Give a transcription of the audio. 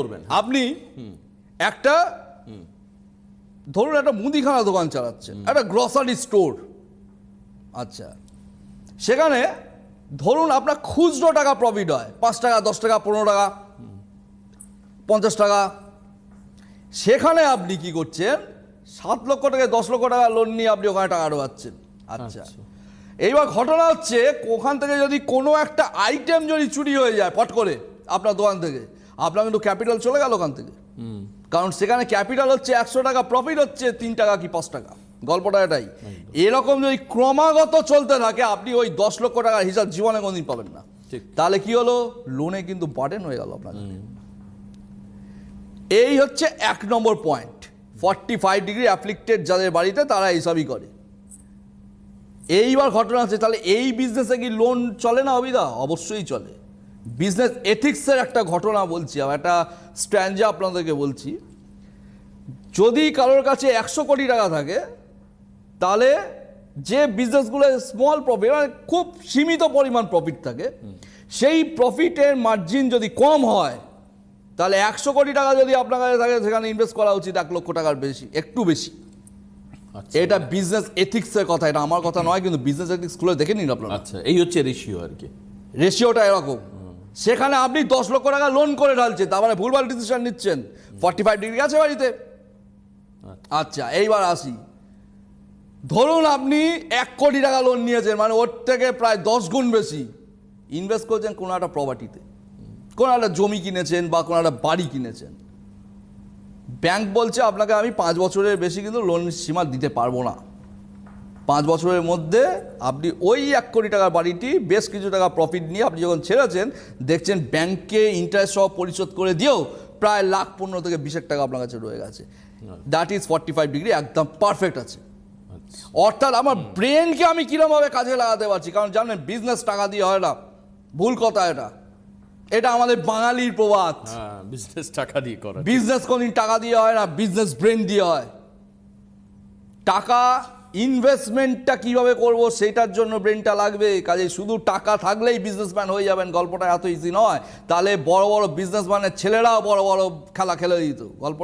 করবেন আপনি একটা ধরুন একটা মুদিখানা দোকান চালাচ্ছেন, একটা গ্রসারি স্টোর। আচ্ছা, সেখানে ধরুন আপনার খুচরো টাকা প্রফিট হয় 5 টাকা, 10 টাকা, 15 টাকা, 50 টাকা। সেখানে আপনি কি করছেন, 7 লক্ষ টাকা 10 লক্ষ টাকা লোন নিয়ে আপনি ওখানে টাকা ঢোকাচ্ছেন। আচ্ছা, এইবার ঘটনা হচ্ছে ওখান থেকে যদি কোনো একটা আইটেম যদি চুরি হয়ে যায় পট করে আপনার দোকান থেকে, আপনার কিন্তু ক্যাপিটাল চলে গেল ওখান থেকে। কারণ সেখানে ক্যাপিটাল হচ্ছে 100 টাকা, প্রফিট হচ্ছে 3 টাকা কি 5 টাকা। গল্পটা এটাই। এরকম যদি ক্রমাগত চলতে থাকে, আপনি ওই 10 লক্ষ টাকার হিসাব জীবনে কোনদিন পাবেন না। তাহলে কি হলো, লোনে কিন্তু বার্ডেন হয়ে গেল আপনার। এই হচ্ছে 1 নম্বর পয়েন্ট। 45 ডিগ্রি অ্যাফ্লিক্টেড যাদের বাড়িতে, তারা এইসবই করে। এইবার ঘটনা হচ্ছে, তাহলে এই বিজনেসে কি লোন চলে না অবিদা? অবশ্যই চলে। বিজনেস এথিক্সের একটা ঘটনা বলছি, একটা স্ট্র্যাঞ্জা আপনাদেরকে বলছি। যদি কারোর কাছে 100 কোটি টাকা থাকে, তাহলে যে বিজনেসগুলো স্মল প্রফিট, মানে খুব সীমিত পরিমাণ প্রফিট থাকে, সেই প্রফিটের মার্জিন যদি কম হয়, তাহলে 100 কোটি টাকা যদি আপনার কাছে থাকে, সেখানে ইনভেস্ট করা উচিত 1 লক্ষ টাকার বেশি, একটু বেশি। এটা বিজনেস এথিক্সের কথা, এটা আমার কথা নয়, কিন্তু বিজনেস এথিক্স খুলে দেখে নিন আপনারা। আচ্ছা, এই হচ্ছে রেশিও আর কি। রেশিওটা এরকম। সেখানে আপনি 10 লক্ষ টাকা লোন করে ঢালছেন, তার মানে ভুলভাল ডিসিশন নিচ্ছেন। 45 ডিগ্রি আছে বাড়িতে। আচ্ছা, এইবার আসি, ধরুন আপনি 1 কোটি টাকা লোন নিয়েছেন, মানে ওর থেকে প্রায় 10 গুণ বেশি ইনভেস্ট করছেন কোনো একটা প্রপার্টিতে, কোনো একটা জমি কিনেছেন বা কোনো একটা বাড়ি কিনেছেন। ব্যাংক বলছে আপনাকে আমি 5 বছরের বেশি কিন্তু লোন সীমা দিতে পারবো না। 5 বছরের মধ্যে আপনি ওই 1 কোটি টাকার বাড়িটি বেশ কিছু টাকা প্রফিট নিয়ে আপনি যখন ছেড়েছেন, দেখছেন ব্যাংকে ইন্টারেস্ট সহ পরিশোধ করে দিয়েও প্রায় 1,15,000 থেকে 20,000 টাকা আপনার কাছে রয়ে গেছে। দ্যাট ইজ 45 ডিগ্রি, একদম পারফেক্ট আছে। অর্থাৎ আমার ব্রেনকে আমি কিরমভাবে কাজে লাগাতে পারছি। কারণ জানেন, বিজনেস টাকা দিয়ে হয় না, ভুল কথা এটা। এটা আমাদের বাঙালির প্রবাদ। বিজনেস টাকা দিয়ে করা, বিজনেস কোনদিন টাকা দিয়ে হয় না, বিজনেস ব্রেন দিয়ে হয়। টাকা ইনভেস্টমেন্টটা কিভাবে করব সেটার জন্য ব্রেনটা লাগবে। কাজে শুধু টাকা থাকলেই বিজনেসম্যান হয়ে যাবেন, গল্পটা এত ইজি নয়। তাহলে বড় বড় বিজনেসম্যানের ছেলেরাও বড় বড় খেলা খেলে দিত। গল্প